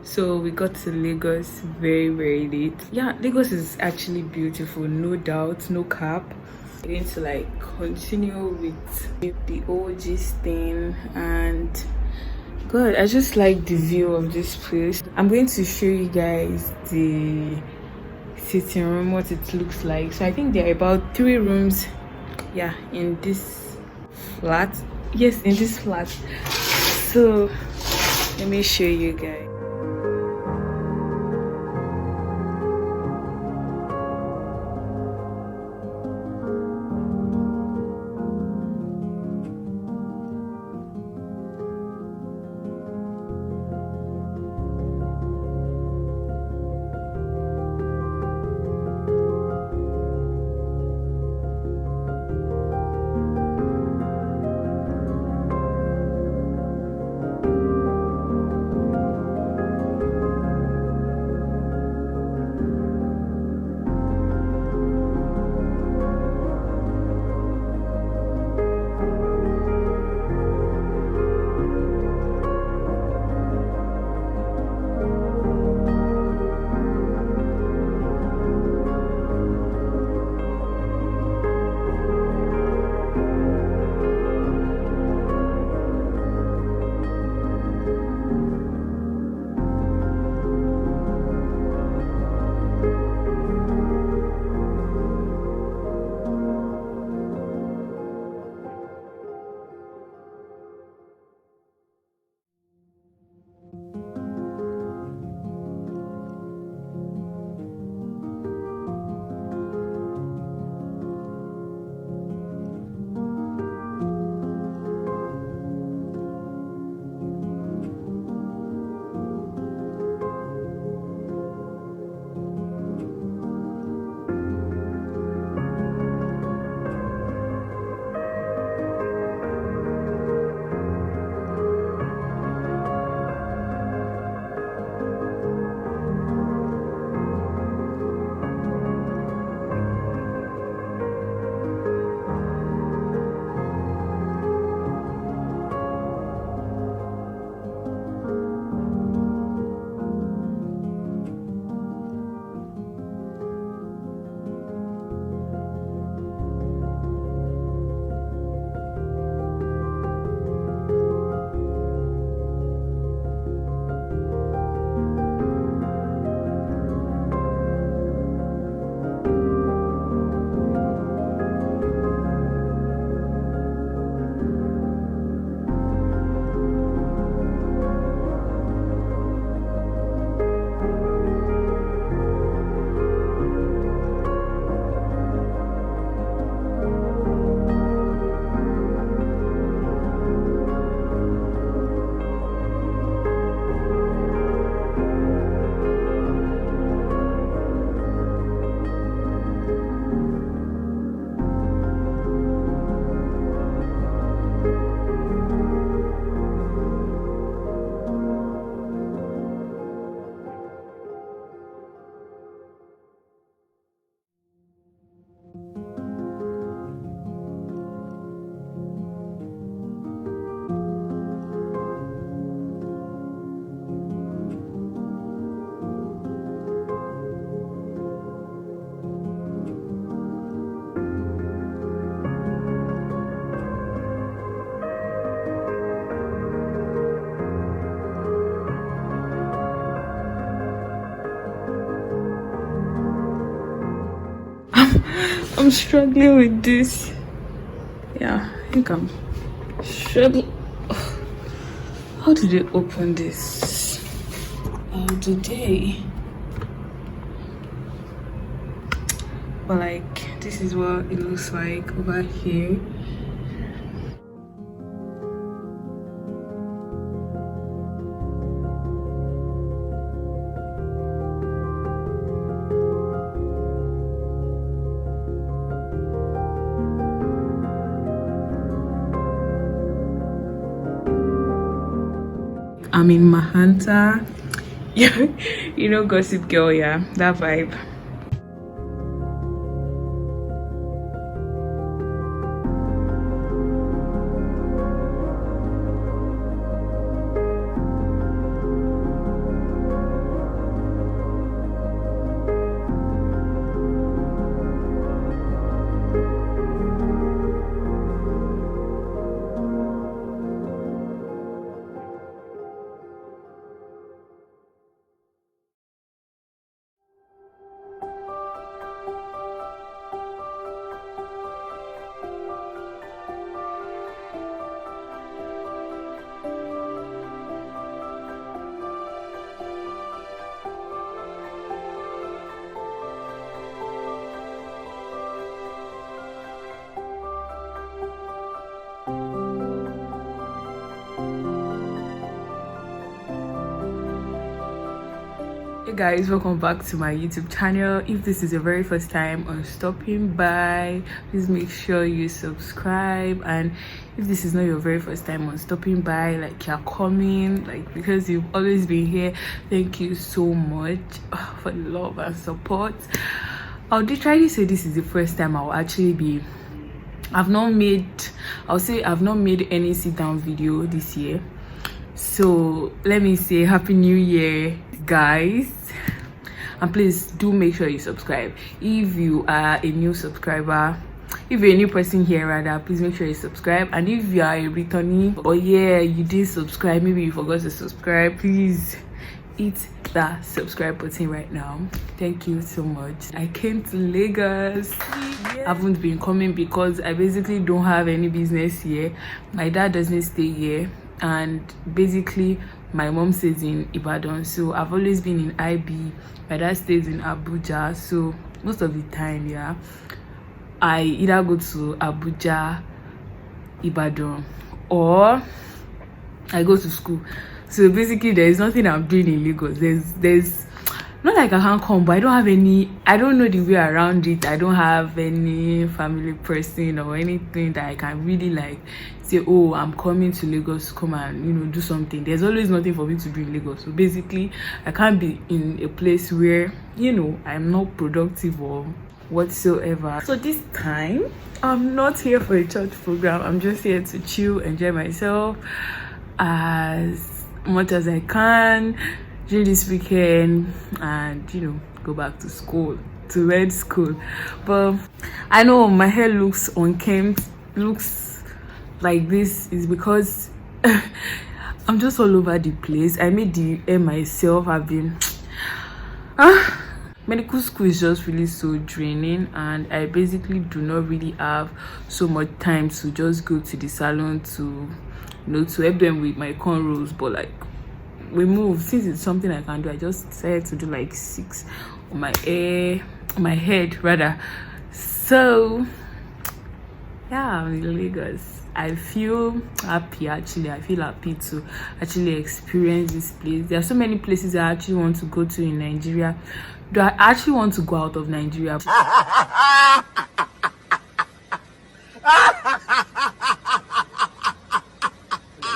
So we got to Lagos very late. Yeah, Lagos is actually beautiful, no doubt, no cap. I'm going to like continue with the OG's thing, and God, I just like the view of this place. I'm going to show you guys the sitting room, what it looks like. So I think there are about 3 rooms, yeah, in this flat. Yes, in this flat. So let me show you guys. I'm struggling with this. Yeah, I think I'm struggling. How do they open this? Today. But like, this is what it looks like over here. I'm in Mahanta. You know, Gossip Girl, yeah, that vibe. Hey guys, welcome back to my YouTube channel. If this is your very first time on stopping by, please make sure you subscribe. And if this is not your very first time on stopping by, like you're coming, like because you've always been here, thank you so much for the love and support. I'll try to say this is the first time I'll actually be I've not made any sit down video this year. So let me say happy new year, guys, and please do make sure you subscribe. If you are a new subscriber, if you're a new person here rather, please make sure you subscribe. And if you are a returnee, or yeah, you did subscribe, maybe you forgot to subscribe, please hit that subscribe button right now. Thank you so much. I came to Lagos. I haven't been coming because I basically don't have any business here. My dad doesn't stay here, and basically my mom stays in Ibadan, so I've always been in IB. My dad stays in Abuja, so most of the time, yeah, I either go to Abuja, Ibadan, or I go to school. So basically there is nothing I'm doing in Lagos. There's not like I can't come, but I don't know the way around it. I don't have any family person or anything that I can really like say, oh, I'm coming to Lagos to come and do something. There's always nothing for me to do in Lagos. So basically I can't be in a place where I'm not productive or whatsoever. So this time I'm not here for a church program. I'm just here to chill, enjoy myself as much as I can during this weekend, and go back to school, to med school. But I know my hair looks unkempt, looks like this is because I'm just all over the place. I made the hair myself. I've been medical school is just really so draining, and I basically do not really have so much time to just go to the salon to to help them with my cornrows. But like, we move, since it's something I can do, I just decided to do like 6 on my head rather. So yeah, I'm in Lagos. I feel happy, actually. I feel happy to actually experience this place. There are so many places I actually want to go to in Nigeria. Do I actually want to go out of Nigeria?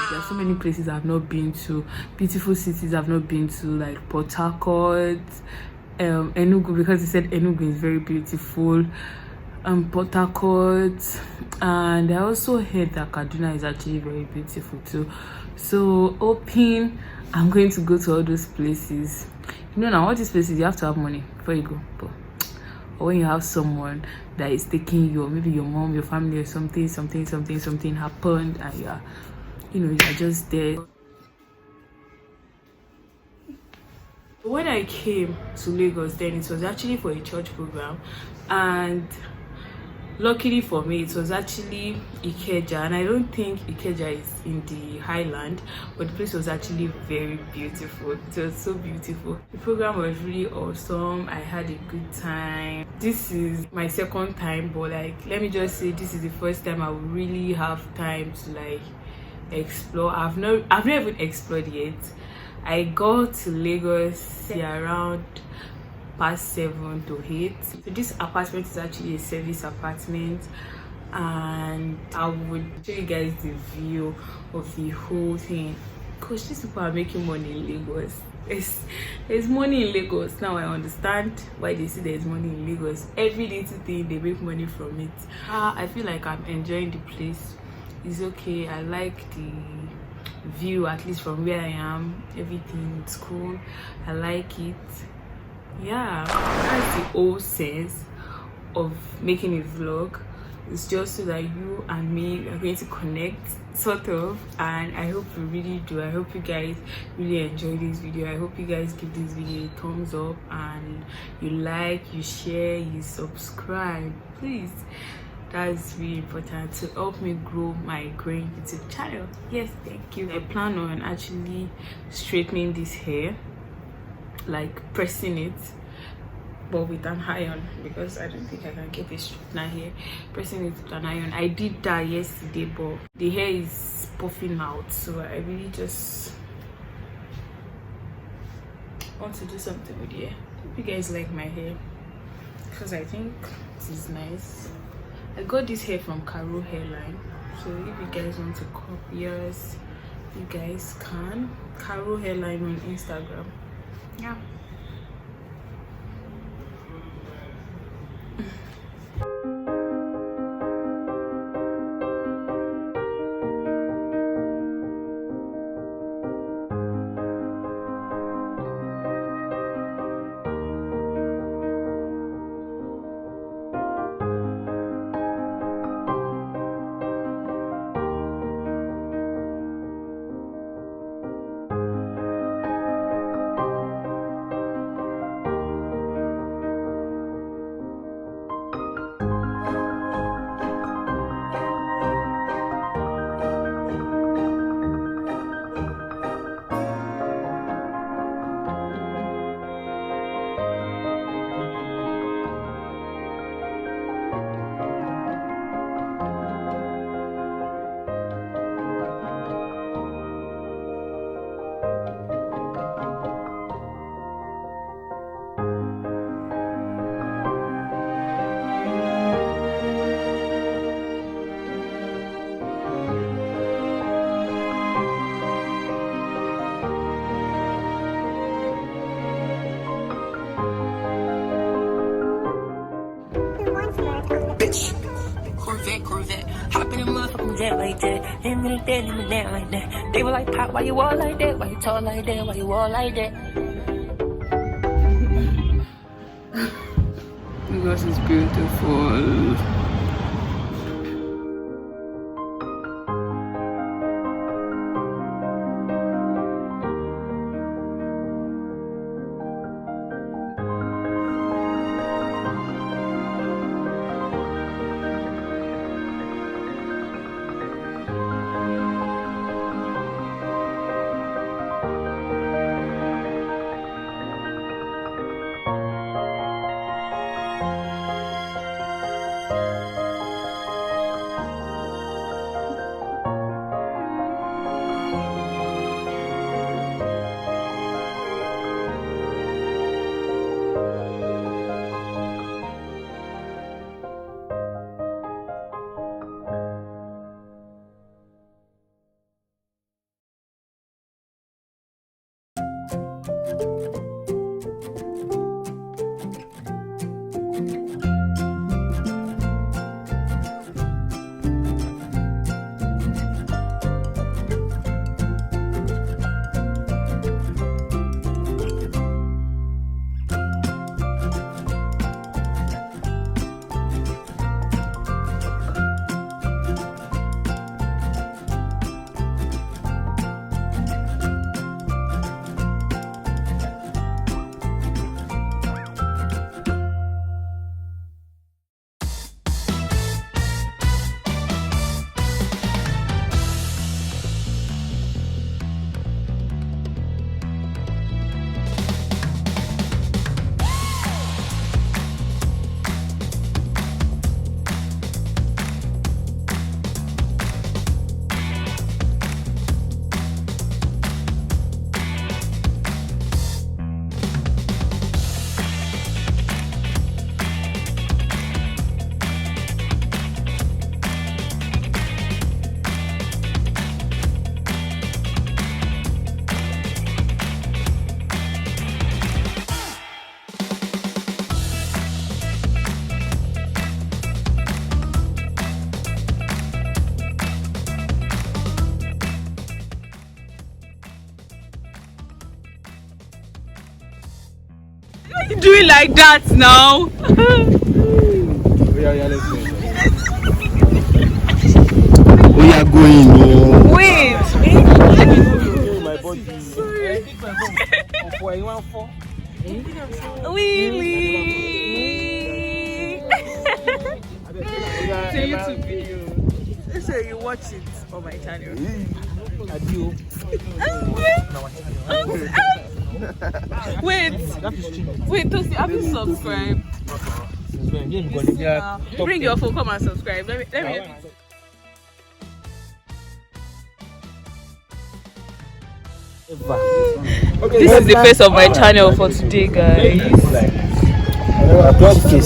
There are so many places I've not been to, beautiful cities I've not been to, like Port Harcourt, Enugu, because they said Enugu is very beautiful, Port Harcourt, and I also heard that Kaduna is actually very beautiful too. So hoping I'm going to go to all those places. Now all these places you have to have money before you go, but or when you have someone that is taking you, or maybe your mom, your family, or something happened, and you're just there. When I came to Lagos, then it was actually for a church program, and luckily for me it was actually Ikeja, and I don't think Ikeja is in the highland, but the place was actually very beautiful. It was so beautiful. The program was really awesome. I had a good time. This is my second time, but like, let me just say, this is the first time I will really have time to like explore. I've not even explored yet. I got to Lagos around past 7 to 8. So this apartment is actually a service apartment, and I would show you guys the view of the whole thing, because these people are making money in Lagos. There's money in Lagos now. I understand why they say there's money in Lagos. Every little thing they make money from it. I feel like I'm enjoying the place. It's okay. I like the view, at least from where I am. Everything is cool. I like it. Yeah, that's the whole sense of making a vlog. It's just so that you and me are going to connect, sort of, and I hope you really do. I hope you guys really enjoy this video. I hope you guys give this video a thumbs up, and you like, you share, you subscribe, please. That's really important to help me grow my growing YouTube channel. Yes, thank you. I plan on actually straightening this hair, like pressing it, but with an iron, because I don't think I can get a straightener here. Pressing it with an iron. I did that yesterday, but the hair is puffing out, so I really just I want to do something with it. Hope you guys like my hair, because I think this is nice. I got this hair from Caro Hairline, so if you guys want to copy yours, you guys can. Caro Hairline on Instagram. Yeah. Corvette. Hop in a motherfucking jet like that. Him in that like that. They were like, Pop, why you all like that? Why you tall like that? Why you all like that? Lagos is beautiful. Do it like that now. We are going. No. Wait. My body. Really? It's a YouTube video. So you watch it on my channel. Wait, Tosi, have you subscribed? Bring your phone, come and subscribe. Let me. This is the face of my channel for today, guys.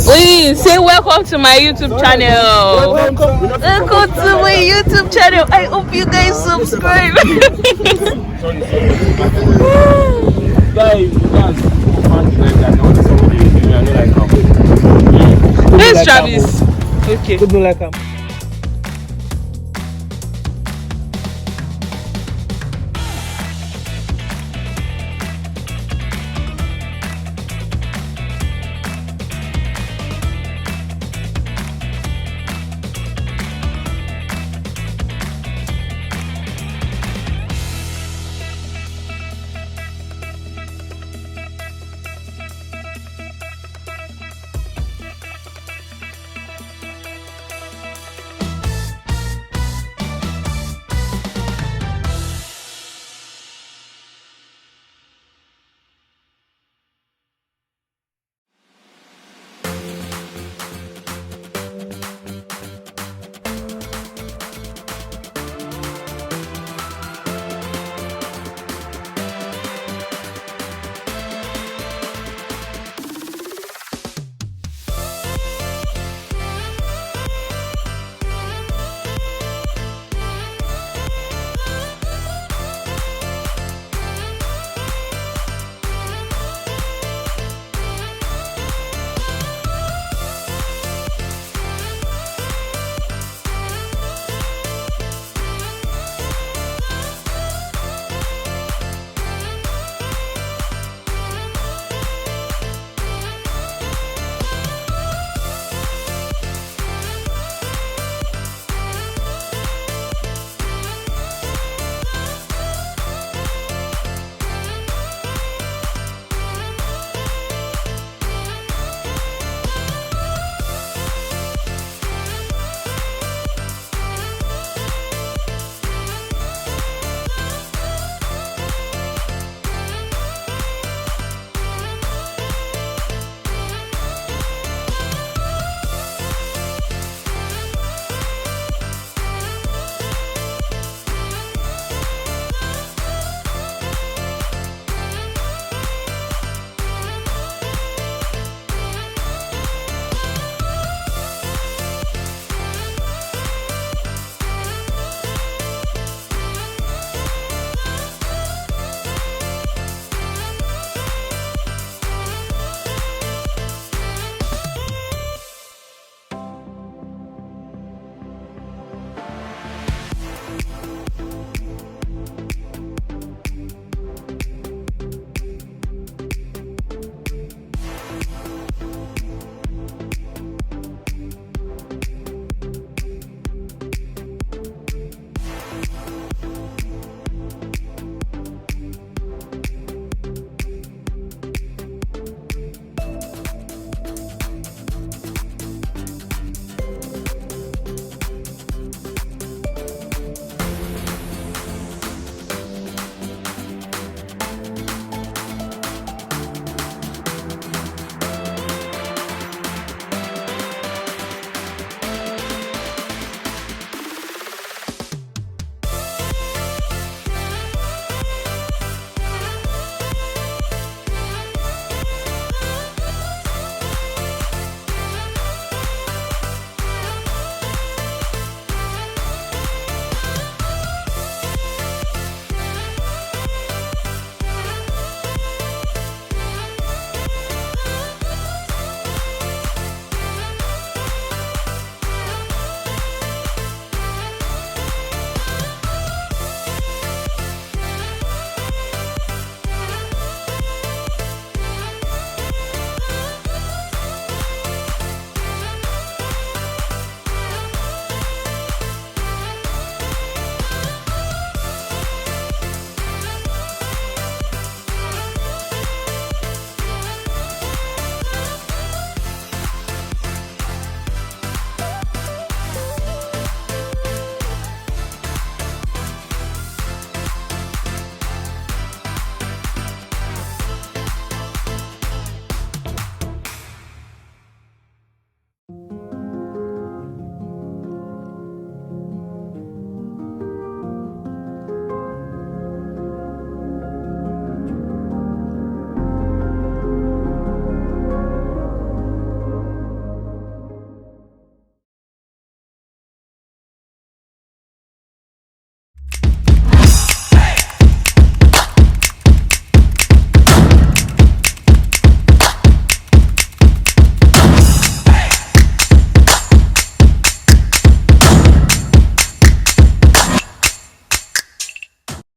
Please say welcome to my YouTube channel. Welcome to my YouTube channel. I hope you guys subscribe. Where's Travis? Okay.